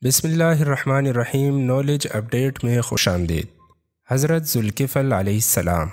بسم اللہ الرحمن الرحیم۔ نالج اپڈیٹ میں خوش آمدید۔ حضرت ذوالکفل علیہ السلام۔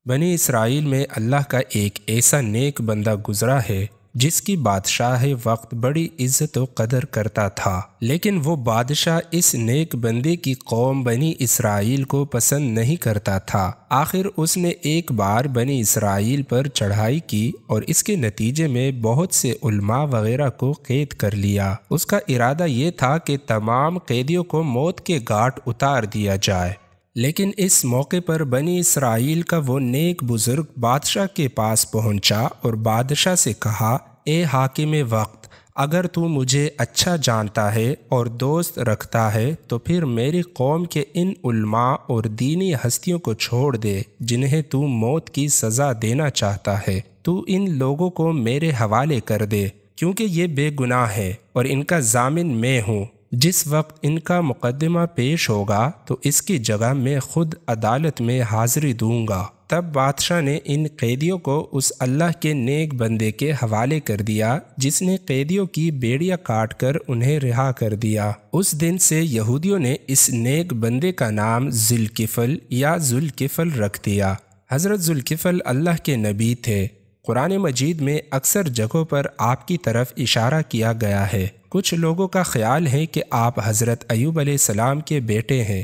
بنی اسرائیل میں اللہ کا ایک ایسا نیک بندہ گزرا ہے جس کی بادشاہ وقت بڑی عزت و قدر کرتا تھا، لیکن وہ بادشاہ اس نیک بندے کی قوم بنی اسرائیل کو پسند نہیں کرتا تھا۔ آخر اس نے ایک بار بنی اسرائیل پر چڑھائی کی اور اس کے نتیجے میں بہت سے علماء وغیرہ کو قید کر لیا۔ اس کا ارادہ یہ تھا کہ تمام قیدیوں کو موت کے گھاٹ اتار دیا جائے، لیکن اس موقع پر بنی اسرائیل کا وہ نیک بزرگ بادشاہ کے پاس پہنچا اور بادشاہ سے کہا، اے حاکم وقت، اگر تو مجھے اچھا جانتا ہے اور دوست رکھتا ہے تو پھر میری قوم کے ان علماء اور دینی ہستیوں کو چھوڑ دے جنہیں تو موت کی سزا دینا چاہتا ہے۔ تو ان لوگوں کو میرے حوالے کر دے، کیونکہ یہ بے گناہ ہے اور ان کا ضامن میں ہوں۔ جس وقت ان کا مقدمہ پیش ہوگا تو اس کی جگہ میں خود عدالت میں حاضری دوں گا۔ تب بادشاہ نے ان قیدیوں کو اس اللہ کے نیک بندے کے حوالے کر دیا جس نے قیدیوں کی بیڑیاں کاٹ کر انہیں رہا کر دیا۔ اس دن سے یہودیوں نے اس نیک بندے کا نام ذوالکفل یا ذوالکفل رکھ دیا۔ حضرت ذوالکفل اللہ کے نبی تھے۔ قرآن مجید میں اکثر جگہوں پر آپ کی طرف اشارہ کیا گیا ہے۔ کچھ لوگوں کا خیال ہے کہ آپ حضرت ایوب علیہ السلام کے بیٹے ہیں۔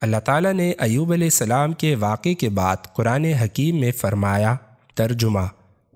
اللہ تعالیٰ نے ایوب علیہ السلام کے واقعے کے بعد قرآن حکیم میں فرمایا، ترجمہ،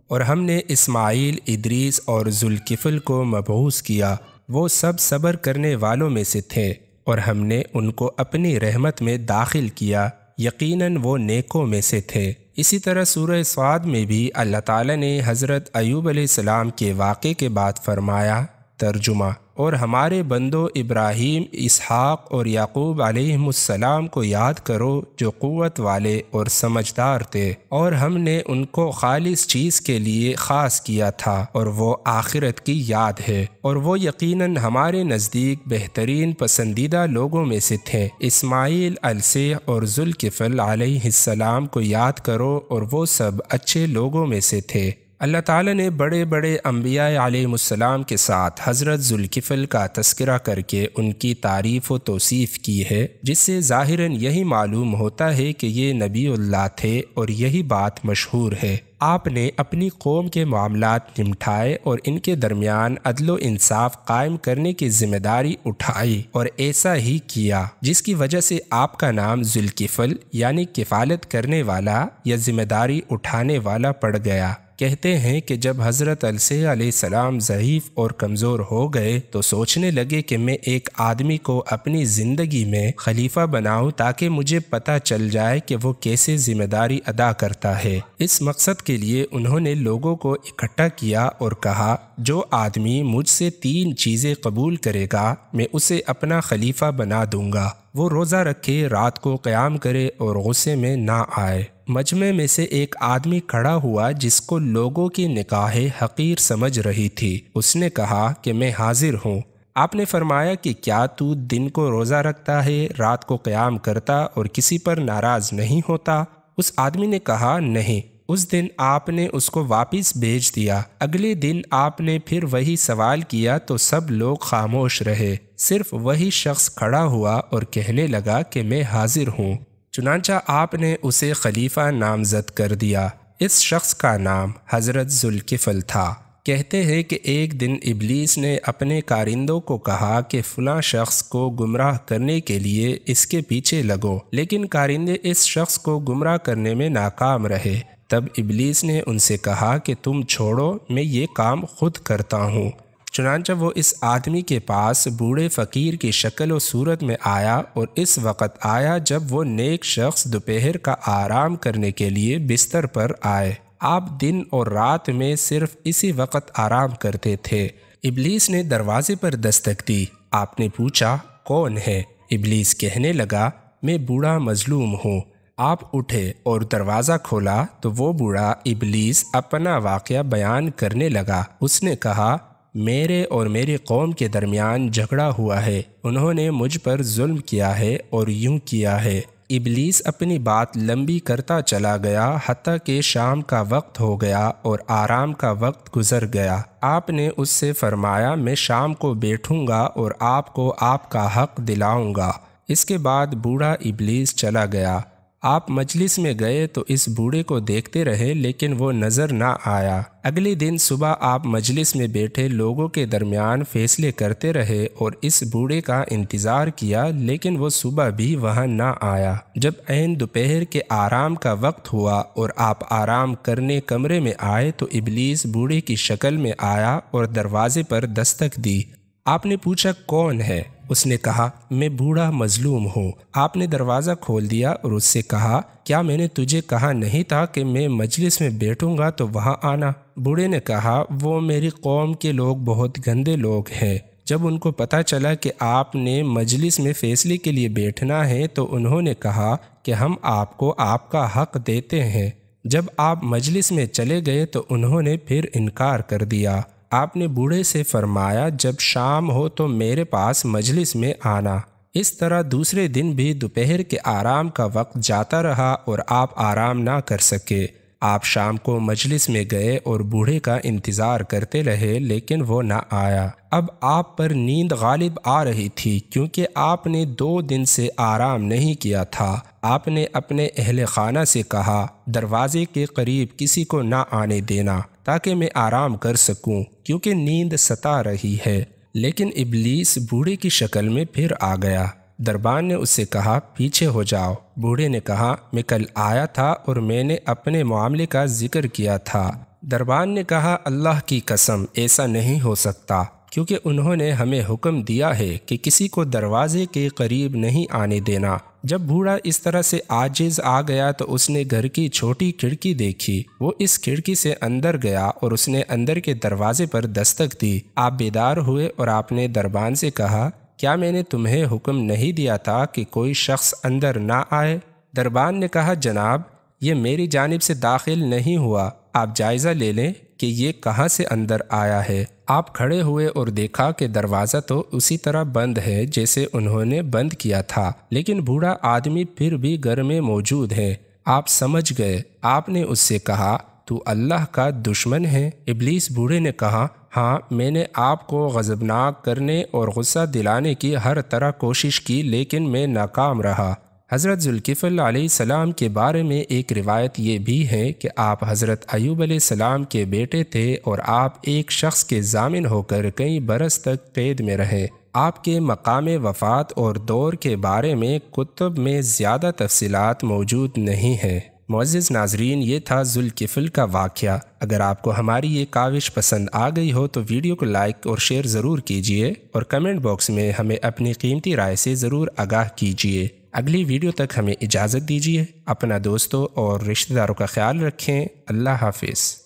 اور ہم نے اسماعیل، ادریس اور ذوالکفل کو مبعوث کیا، وہ سب صبر کرنے والوں میں سے تھے اور ہم نے ان کو اپنی رحمت میں داخل کیا، یقیناً وہ نیکوں میں سے تھے۔ اسی طرح سورہ صاد میں بھی اللہ تعالیٰ نے حضرت ایوب علیہ السلام کے واقعے کے بعد فرمایا، ترجمہ، اور ہمارے بندوں ابراہیم، اسحاق اور یعقوب علیہم السلام کو یاد کرو جو قوت والے اور سمجھدار تھے، اور ہم نے ان کو خالص چیز کے لیے خاص کیا تھا اور وہ آخرت کی یاد ہے، اور وہ یقیناً ہمارے نزدیک بہترین پسندیدہ لوگوں میں سے تھے۔ اسماعیل، علیہ اور ذوالکفل علیہ السلام کو یاد کرو اور وہ سب اچھے لوگوں میں سے تھے۔ اللہ تعالیٰ نے بڑے بڑے انبیاء علیہ السلام کے ساتھ حضرت ذوالکفل کا تذکرہ کر کے ان کی تعریف و توصیف کی ہے، جس سے ظاہراً یہی معلوم ہوتا ہے کہ یہ نبی اللہ تھے، اور یہی بات مشہور ہے۔ آپ نے اپنی قوم کے معاملات نمٹائے اور ان کے درمیان عدل و انصاف قائم کرنے کی ذمہ داری اٹھائی، اور ایسا ہی کیا، جس کی وجہ سے آپ کا نام ذوالکفل یعنی کفالت کرنے والا یا ذمہ داری اٹھانے والا پڑ گیا۔ کہتے ہیں کہ جب حضرت علیہ السلام ضعیف اور کمزور ہو گئے تو سوچنے لگے کہ میں ایک آدمی کو اپنی زندگی میں خلیفہ بناؤں تاکہ مجھے پتہ چل جائے کہ وہ کیسے ذمہ داری ادا کرتا ہے۔ اس مقصد کے لیے انہوں نے لوگوں کو اکٹھا کیا اور کہا، جو آدمی مجھ سے 3 چیزیں قبول کرے گا میں اسے اپنا خلیفہ بنا دوں گا۔ وہ روزہ رکھے، رات کو قیام کرے اور غصے میں نہ آئے۔ مجمع میں سے ایک آدمی کھڑا ہوا جس کو لوگوں کی نگاہ حقیر سمجھ رہی تھی۔ اس نے کہا کہ میں حاضر ہوں۔ آپ نے فرمایا کہ کیا تو دن کو روزہ رکھتا ہے، رات کو قیام کرتا اور کسی پر ناراض نہیں ہوتا؟ اس آدمی نے کہا، نہیں۔ اس دن آپ نے اس کو واپس بھیج دیا۔ اگلے دن آپ نے پھر وہی سوال کیا تو سب لوگ خاموش رہے، صرف وہی شخص کھڑا ہوا اور کہنے لگا کہ میں حاضر ہوں۔ چنانچہ آپ نے اسے خلیفہ نامزد کر دیا۔ اس شخص کا نام حضرت ذوالکفل تھا۔ کہتے ہیں کہ ایک دن ابلیس نے اپنے کارندوں کو کہا کہ فلاں شخص کو گمراہ کرنے کے لیے اس کے پیچھے لگو، لیکن کارندے اس شخص کو گمراہ کرنے میں ناکام رہے۔ تب ابلیس نے ان سے کہا کہ تم چھوڑو، میں یہ کام خود کرتا ہوں۔ چنانچہ وہ اس آدمی کے پاس بوڑھے فقیر کی شکل و صورت میں آیا، اور اس وقت آیا جب وہ نیک شخص دوپہر کا آرام کرنے کے لیے بستر پر آئے۔ آپ دن اور رات میں صرف اسی وقت آرام کرتے تھے۔ ابلیس نے دروازے پر دستک دی۔ آپ نے پوچھا، کون ہے؟ ابلیس کہنے لگا، میں بوڑھا مظلوم ہوں۔ آپ اٹھے اور دروازہ کھولا تو وہ بوڑھا ابلیس اپنا واقعہ بیان کرنے لگا۔ اس نے کہا، میرے اور میری قوم کے درمیان جھگڑا ہوا ہے، انہوں نے مجھ پر ظلم کیا ہے اور یوں کیا ہے، ابلیس اپنی بات لمبی کرتا چلا گیا حتیٰ کہ شام کا وقت ہو گیا اور آرام کا وقت گزر گیا۔ آپ نے اس سے فرمایا میں شام کو بیٹھوں گا اور آپ کو آپ کا حق دلاؤں گا۔ اس کے بعد بوڑھا ابلیس چلا گیا۔ آپ مجلس میں گئے تو اس بوڑھے کو دیکھتے رہے لیکن وہ نظر نہ آیا۔ اگلے دن صبح آپ مجلس میں بیٹھے لوگوں کے درمیان فیصلے کرتے رہے اور اس بوڑھے کا انتظار کیا لیکن وہ صبح بھی وہاں نہ آیا۔ جب عین دوپہر کے آرام کا وقت ہوا اور آپ آرام کرنے کمرے میں آئے تو ابلیس بوڑھے کی شکل میں آیا اور دروازے پر دستک دی۔ آپ نے پوچھا کون ہے؟ اس نے کہا میں بوڑھا مظلوم ہوں۔ آپ نے دروازہ کھول دیا اور اس سے کہا کیا میں نے تجھے کہا نہیں تھا کہ میں مجلس میں بیٹھوں گا تو وہاں آنا؟ بوڑھے نے کہا وہ میری قوم کے لوگ بہت گندے لوگ ہیں۔ جب ان کو پتہ چلا کہ آپ نے مجلس میں فیصلے کے لیے بیٹھنا ہے تو انہوں نے کہا کہ ہم آپ کو آپ کا حق دیتے ہیں۔ جب آپ مجلس میں چلے گئے تو انہوں نے پھر انکار کر دیا۔ آپ نے بوڑھے سے فرمایا جب شام ہو تو میرے پاس مجلس میں آنا۔ اس طرح دوسرے دن بھی دوپہر کے آرام کا وقت جاتا رہا اور آپ آرام نہ کر سکے۔ آپ شام کو مجلس میں گئے اور بوڑھے کا انتظار کرتے رہے لیکن وہ نہ آیا۔ اب آپ پر نیند غالب آ رہی تھی کیونکہ آپ نے 2 دن سے آرام نہیں کیا تھا۔ آپ نے اپنے اہل خانہ سے کہا دروازے کے قریب کسی کو نہ آنے دینا تاکہ میں آرام کر سکوں کیونکہ نیند ستا رہی ہے۔ لیکن ابلیس بوڑھے کی شکل میں پھر آ گیا۔ دربان نے اس سے کہا پیچھے ہو جاؤ۔ بوڑھے نے کہا میں کل آیا تھا اور میں نے اپنے معاملے کا ذکر کیا تھا۔ دربان نے کہا اللہ کی قسم ایسا نہیں ہو سکتا کیونکہ انہوں نے ہمیں حکم دیا ہے کہ کسی کو دروازے کے قریب نہیں آنے دینا۔ جب بوڑھا اس طرح سے عاجز آ گیا تو اس نے گھر کی چھوٹی کھڑکی دیکھی۔ وہ اس کھڑکی سے اندر گیا اور اس نے اندر کے دروازے پر دستک دی۔ آپ بیدار ہوئے اور آپ نے دربان سے کہا کیا میں نے تمہیں حکم نہیں دیا تھا کہ کوئی شخص اندر نہ آئے؟ دربان نے کہا جناب یہ میری جانب سے داخل نہیں ہوا، آپ جائزہ لے لیں کہ یہ کہاں سے اندر آیا ہے۔ آپ کھڑے ہوئے اور دیکھا کہ دروازہ تو اسی طرح بند ہے جیسے انہوں نے بند کیا تھا، لیکن بوڑھا آدمی پھر بھی گھر میں موجود ہے۔ آپ سمجھ گئے۔ آپ نے اس سے کہا تو اللہ کا دشمن ہے؟ ابلیس بوڑھے نے کہا ہاں میں نے آپ کو غضبناک کرنے اور غصہ دلانے کی ہر طرح کوشش کی لیکن میں ناکام رہا۔ حضرت ذوالکفل علیہ السلام کے بارے میں ایک روایت یہ بھی ہے کہ آپ حضرت ایوب علیہ السلام کے بیٹے تھے اور آپ ایک شخص کے ضامن ہو کر کئی برس تک قید میں رہے۔ آپ کے مقام وفات اور دور کے بارے میں کتب میں زیادہ تفصیلات موجود نہیں ہیں۔ معزز ناظرین یہ تھا ذوالکفل کا واقعہ۔ اگر آپ کو ہماری یہ کاوش پسند آ گئی ہو تو ویڈیو کو لائک اور شیئر ضرور کیجیے اور کمنٹ باکس میں ہمیں اپنی قیمتی رائے سے ضرور آگاہ کیجیے۔ اگلی ویڈیو تک ہمیں اجازت دیجیے۔ اپنا دوستوں اور رشتہ داروں کا خیال رکھیں۔ اللہ حافظ۔